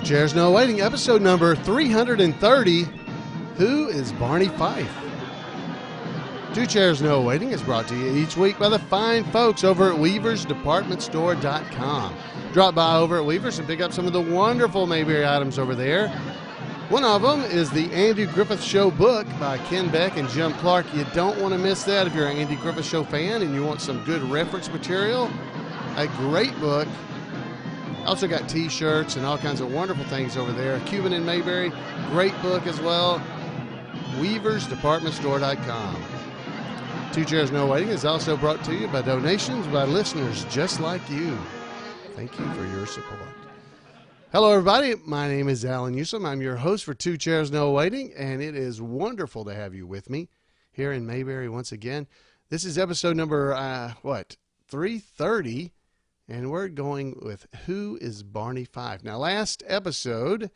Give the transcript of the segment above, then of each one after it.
Chairs No Waiting, episode number 330. Who is Barney Fife? Two Chairs No Waiting is brought to you each week by the fine folks over at weaversdepartmentstore.com. Drop by over at Weavers and pick up some of the wonderful Mayberry items over there. One of them is the Andy Griffith Show book by Ken Beck and Jim Clark. You don't want to miss that if you're an Andy Griffith Show fan and you want some good reference material. A great book. Also got t-shirts and all kinds of wonderful things over there. Cuban and Mayberry, great book as well. weaversdepartmentstore.com. Two Chairs No Waiting is also brought to you by donations by listeners just like you. Thank you for your support. Hello, everybody. My name is Alan Newsom. I'm your host for Two Chairs No Waiting, and it is wonderful to have you with me here in Mayberry once again. This is episode number, 330, and we're going with Who is Barney Fife? Now, last episode,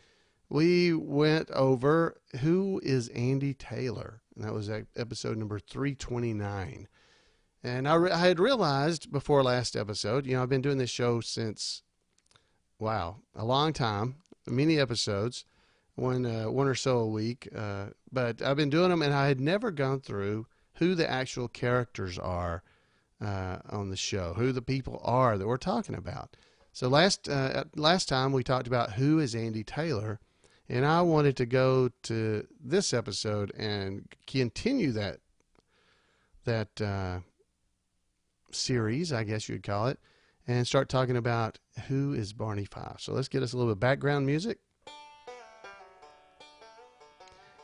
we went over Who is Andy Taylor, and that was episode number 329. And I had realized before last episode, I've been doing this show since, a long time, many episodes, one or so a week. But I've been doing them, and I had never gone through who the actual characters are on the show, who the people are that we're talking about. So last time we talked about who is Andy Taylor, and I wanted to go to this episode and continue that series, I guess you'd call it, and start talking about who is Barney Fife. So let's get us a little bit of background music.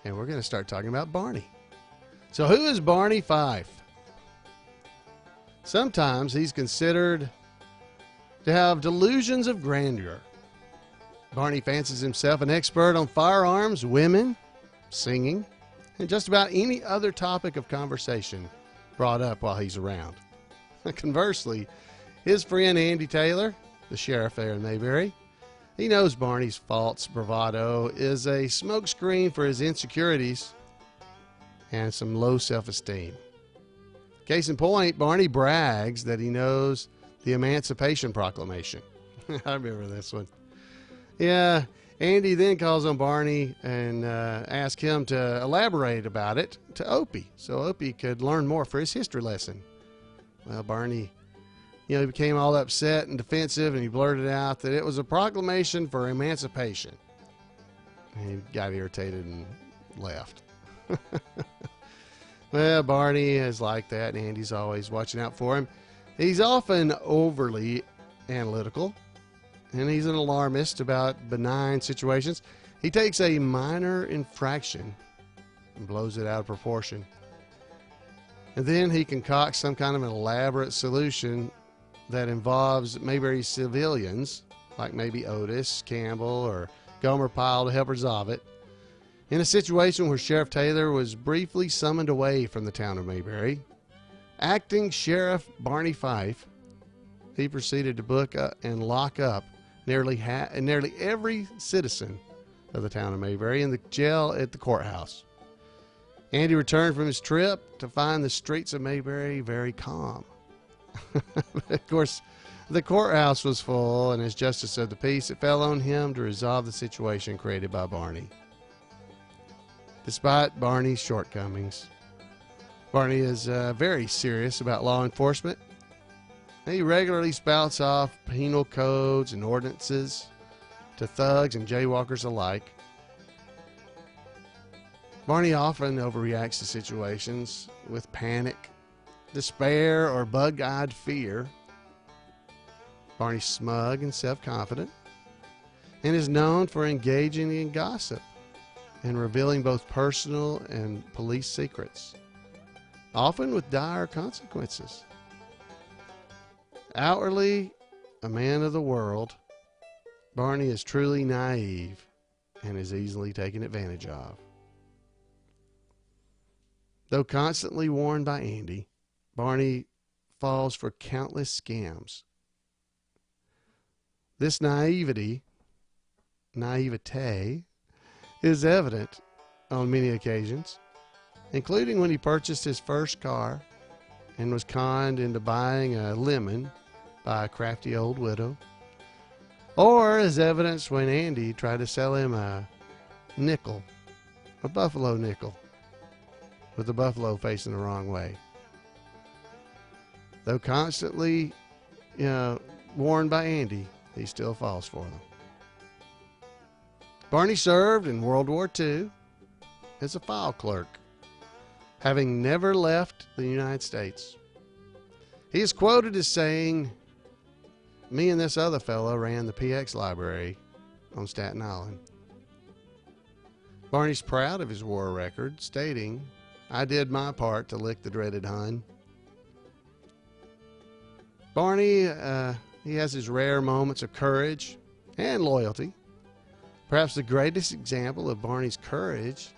And we're going to start talking about Barney. So who is Barney Fife? Sometimes he's considered to have delusions of grandeur. Barney fancies himself an expert on firearms, women, singing, and just about any other topic of conversation brought up while he's around. Conversely, his friend Andy Taylor, the sheriff there in Mayberry, he knows Barney's false bravado is a smokescreen for his insecurities and some low self-esteem. Case in point, Barney brags that he knows the Emancipation Proclamation. I remember this one. Yeah, Andy then calls on Barney and asks him to elaborate about it to Opie, so Opie could learn more for his history lesson. Well, Barney, he became all upset and defensive, and he blurted out that it was a proclamation for emancipation. And he got irritated and left. Well, Barney is like that, and Andy's always watching out for him. He's often overly analytical, and he's an alarmist about benign situations. He takes a minor infraction and blows it out of proportion. And then he concocts some kind of an elaborate solution that involves Mayberry civilians, like maybe Otis, Campbell, or Gomer Pyle to help resolve it. In a situation where Sheriff Taylor was briefly summoned away from the town of Mayberry, acting Sheriff Barney Fife, he proceeded to book and lock up nearly every citizen of the town of Mayberry in the jail at the courthouse. Andy returned from his trip to find the streets of Mayberry very calm. Of course, the courthouse was full, and as justice of the peace, it fell on him to resolve the situation created by Barney. Despite Barney's shortcomings, Barney is very serious about law enforcement. He regularly spouts off penal codes and ordinances to thugs and jaywalkers alike. Barney often overreacts to situations with panic, despair, or bug-eyed fear. Barney's smug and self-confident, and is known for engaging in gossip and revealing both personal and police secrets, often with dire consequences. Outwardly a man of the world, Barney is truly naive and is easily taken advantage of. Though constantly warned by Andy, Barney falls for countless scams. This naivete is evident on many occasions, including when he purchased his first car and was conned into buying a lemon by a crafty old widow. or as evidence when Andy tried to sell him a nickel, a buffalo nickel, with the buffalo facing the wrong way. Though constantly, warned by Andy, he still falls for them. Barney served in World War II as a file clerk, having never left the United States. He is quoted as saying, "Me and this other fellow ran the PX library on Staten Island." Barney's proud of his war record, stating, "I did my part to lick the dreaded Hun." Barney, he has his rare moments of courage and loyalty. Perhaps the greatest example of Barney's courage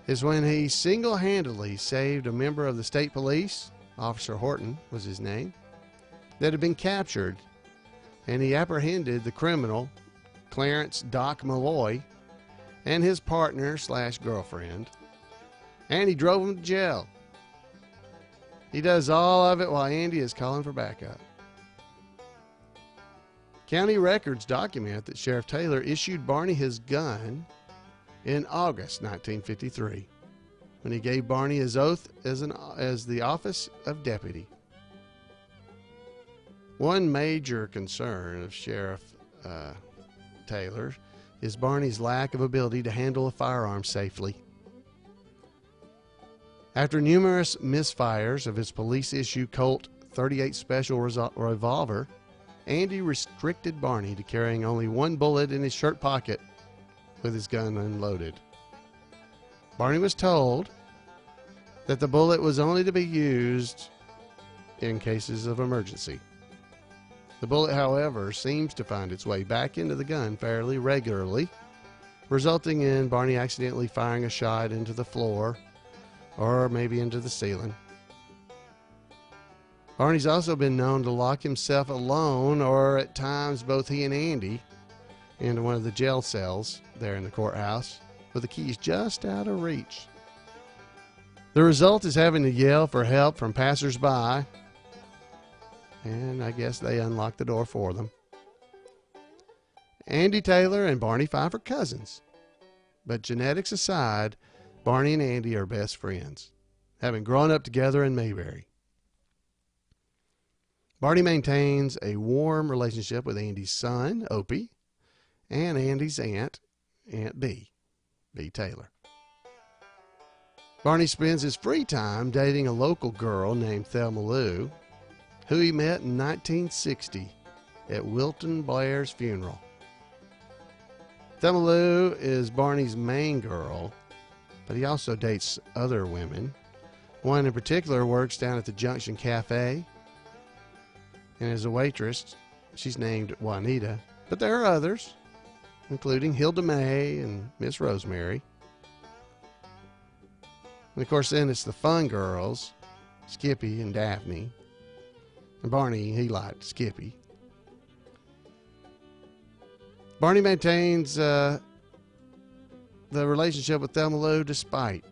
is when he single-handedly saved a member of the state police, Officer Horton was his name, that had been captured, and he apprehended the criminal, Clarence Doc Malloy, and his partner/girlfriend, and he drove him to jail. He does all of it while Andy is calling for backup. County records document that Sheriff Taylor issued Barney his gun in August 1953, when he gave Barney his oath as the office of deputy. One major concern of Sheriff Taylor is Barney's lack of ability to handle a firearm safely. After numerous misfires of his police-issue Colt .38 Special revolver, Andy restricted Barney to carrying only one bullet in his shirt pocket with his gun unloaded. Barney was told that the bullet was only to be used in cases of emergency. The bullet, however, seems to find its way back into the gun fairly regularly, resulting in Barney accidentally firing a shot into the floor or maybe into the ceiling. Barney's also been known to lock himself alone, or at times both he and Andy, into one of the jail cells there in the courthouse, with the keys just out of reach. The result is having to yell for help from passers-by, and I guess they unlock the door for them. Andy Taylor and Barney Fife are cousins, but genetics aside, Barney and Andy are best friends, having grown up together in Mayberry. Barney maintains a warm relationship with Andy's son, Opie, and Andy's aunt, Aunt B Taylor. Barney spends his free time dating a local girl named Thelma Lou, who he met in 1960 at Wilton Blair's funeral. Thelma Lou is Barney's main girl, but he also dates other women. One in particular works down at the Junction Cafe, and as a waitress, she's named Juanita, but there are others, including Hilda May and Miss Rosemary. And of course, then it's the fun girls, Skippy and Daphne. And Barney, he liked Skippy. Barney maintains the relationship with Thelma Lou despite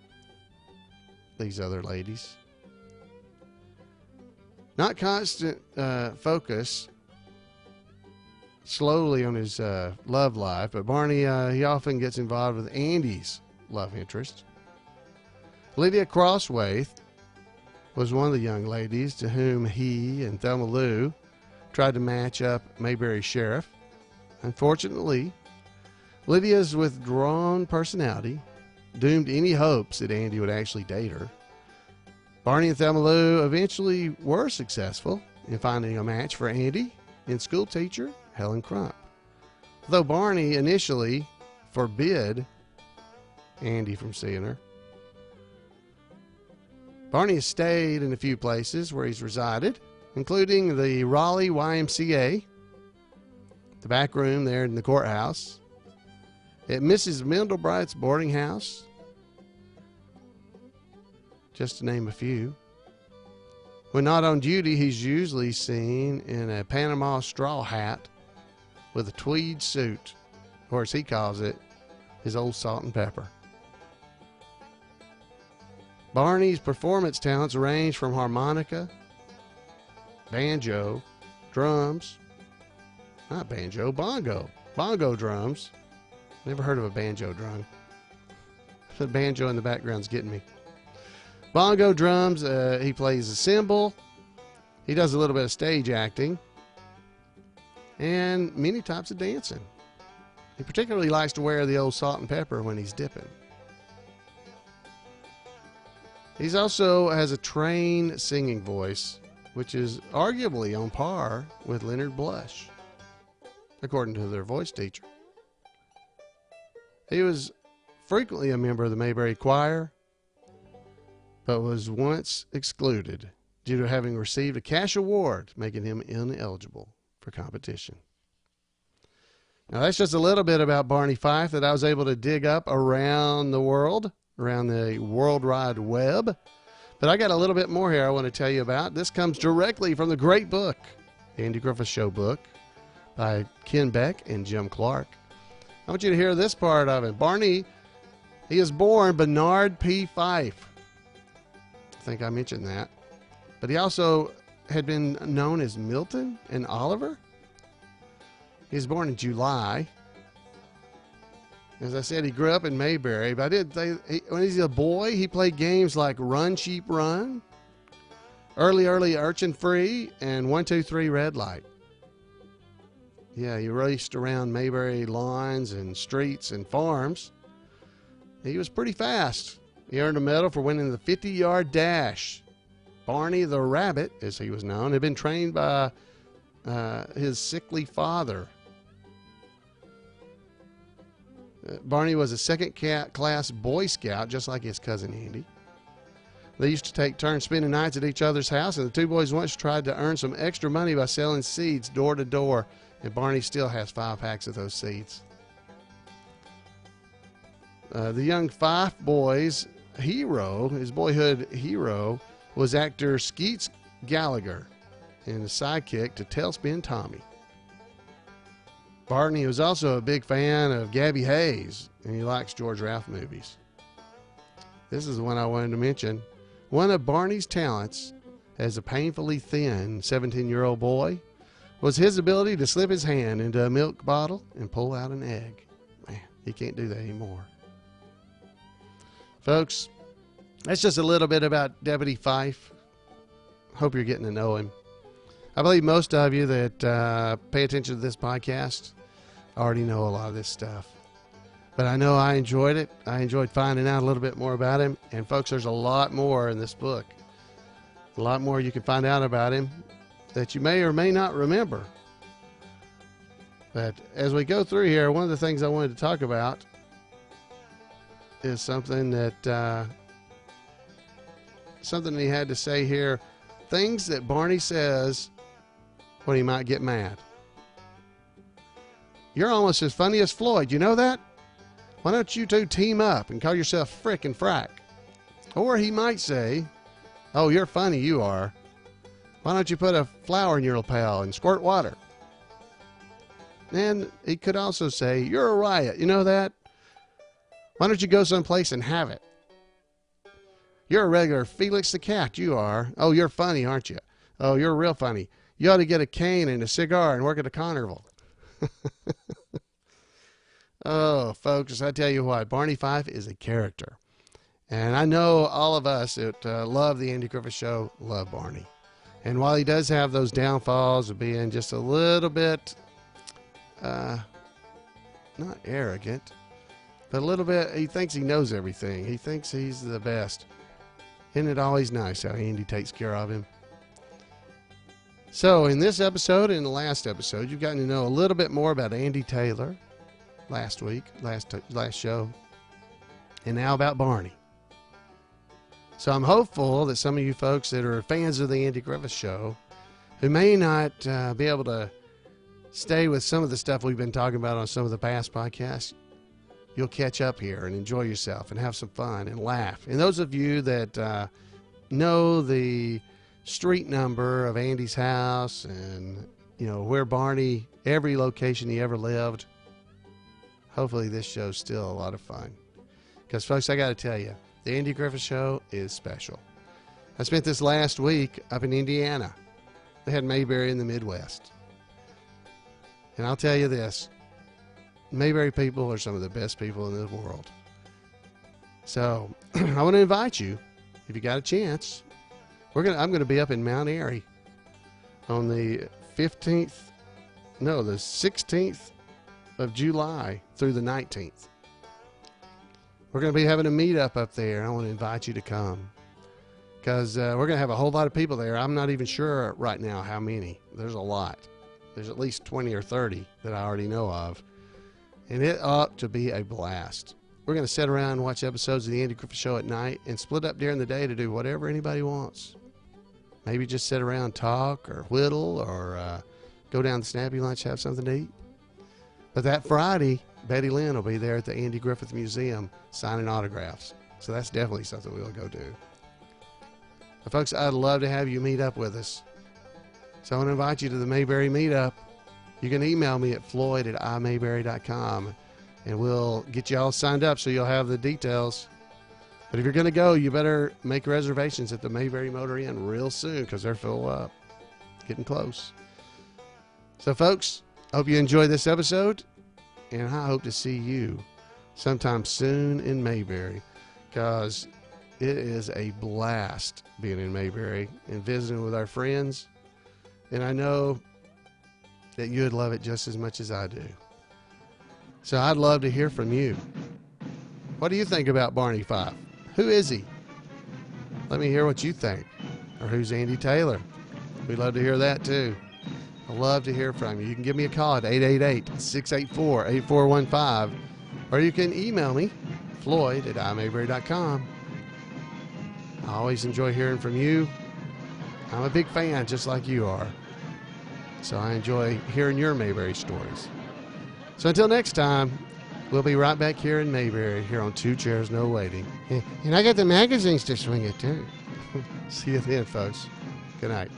these other ladies. Not constant focus slowly on his love life, but Barney, he often gets involved with Andy's love interest. Lydia Crosswaith was one of the young ladies to whom he and Thelma Lou tried to match up Mayberry Sheriff. Unfortunately, Lydia's withdrawn personality doomed any hopes that Andy would actually date her. Barney and Thelma Lou eventually were successful in finding a match for Andy in school teacher Helen Crump, though Barney initially forbid Andy from seeing her. Barney has stayed in a few places where he's resided, including the Raleigh YMCA, the back room there in the courthouse, at Mrs. Mendelbright's boarding house, just to name a few. When not on duty, he's usually seen in a Panama straw hat with a tweed suit, or as he calls it, his old salt and pepper. Barney's performance talents range from harmonica, banjo, drums, Not banjo, bongo. Bongo drums. Never heard of a banjo drum. The banjo in the background's getting me. Bongo drums, he plays a cymbal. He does a little bit of stage acting. And many types of dancing. He particularly likes to wear the old salt and pepper when he's dipping. He also has a trained singing voice, which is arguably on par with Leonard Blush, according to their voice teacher. He was frequently a member of the Mayberry Choir, but was once excluded due to having received a cash award, making him ineligible for competition. Now, that's just a little bit about Barney Fife that I was able to dig up around the world, around the World Wide Web. But I got a little bit more here I want to tell you about. This comes directly from the great book, The Andy Griffith Show book, by Ken Beck and Jim Clark. I want you to hear this part of it. Barney, he is born Bernard P. Fife. I think I mentioned that. But he also had been known as Milton and Oliver. He was born in July. As I said, he grew up in Mayberry. But when he was a boy, he played games like Run, Sheep, Run, Early, Urchin Free, and 1, 2, 3, Red Light. Yeah, he raced around Mayberry lawns and streets and farms. He was pretty fast. He earned a medal for winning the 50-yard dash. Barney the Rabbit, as he was known, had been trained by his sickly father. Barney was a second-class Boy Scout, just like his cousin Andy. They used to take turns spending nights at each other's house, and the two boys once tried to earn some extra money by selling seeds door to door, and Barney still has 5 packs of those seeds. The young Fife boy's hero, his boyhood hero, was actor Skeets Gallagher and the sidekick to Tailspin Tommy. Barney was also a big fan of Gabby Hayes, and he likes George Ralph movies. This is the one I wanted to mention. One of Barney's talents as a painfully thin 17-year-old boy was his ability to slip his hand into a milk bottle and pull out an egg. Man, he can't do that anymore. Folks, that's just a little bit about Deputy Fife. Hope you're getting to know him. I believe most of you that pay attention to this podcast already know a lot of this stuff. But I know I enjoyed it. I enjoyed finding out a little bit more about him. And folks, there's a lot more in this book. A lot more you can find out about him that you may or may not remember. But as we go through here, one of the things I wanted to talk about is something that something he had to say here. Things that Barney says when he might get mad. You're almost as funny as Floyd. You know that? Why don't you two team up and call yourself Frick and Frack? Or he might say, oh, you're funny, you are. Why don't you put a flower in your lapel and squirt water? And he could also say, you're a riot. You know that? Why don't you go someplace and have it? You're a regular Felix the Cat, you are. Oh, you're funny, aren't you? Oh, you're real funny. You ought to get a cane and a cigar and work at a carnival. Oh, folks, I tell you what, Barney Fife is a character. And I know all of us that love the Andy Griffith Show love Barney. And while he does have those downfalls of being just a little bit, not arrogant, but a little bit, he thinks he knows everything. He thinks he's the best. Isn't it always nice how Andy takes care of him? So in this episode and the last episode, you've gotten to know a little bit more about Andy Taylor last week, last show, and now about Barney. So I'm hopeful that some of you folks that are fans of the Andy Griffith Show, who may not be able to stay with some of the stuff we've been talking about on some of the past podcasts, you'll catch up here and enjoy yourself and have some fun and laugh. And those of you that know the street number of Andy's house and, you know, where Barney, every location he ever lived, hopefully this show's still a lot of fun. Because, folks, I got to tell you, the Andy Griffith Show is special. I spent this last week up in Indiana. They had Mayberry in the Midwest. And I'll tell you this, Mayberry people are some of the best people in the world. So I want to invite you, if you got a chance, I'm going to be up in Mount Airy on the 16th of July through the 19th. We're going to be having a meetup up there. I want to invite you to come because we're going to have a whole lot of people there. I'm not even sure right now how many. There's a lot. There's at least 20 or 30 that I already know of. And it ought to be a blast. We're going to sit around and watch episodes of the Andy Griffith Show at night and split up during the day to do whatever anybody wants. Maybe just sit around, talk, or whittle, or go down to Snappy Lunch, have something to eat. But that Friday, Betty Lynn will be there at the Andy Griffith Museum signing autographs. So that's definitely something we'll go do. But folks, I'd love to have you meet up with us. So I want to invite you to the Mayberry meetup. You can email me at floyd@imayberry.com, and we'll get you all signed up so you'll have the details. But if you're going to go, you better make reservations at the Mayberry Motor Inn real soon because they're full up. Getting close. So, folks, I hope you enjoyed this episode, and I hope to see you sometime soon in Mayberry because it is a blast being in Mayberry and visiting with our friends. And I know that you would love it just as much as I do. So I'd love to hear from you. What do you think about Barney Fife? Who is he? Let me hear what you think. Or who's Andy Taylor? We'd love to hear that too. I'd love to hear from you. You can give me a call at 888-684-8415, or you can email me, floyd@imayberry.com. I always enjoy hearing from you. I'm a big fan, just like you are. So I enjoy hearing your Mayberry stories. So until next time, we'll be right back here in Mayberry, here on Two Chairs No Waiting. And I got the magazines to swing it too. See you then, folks. Good night.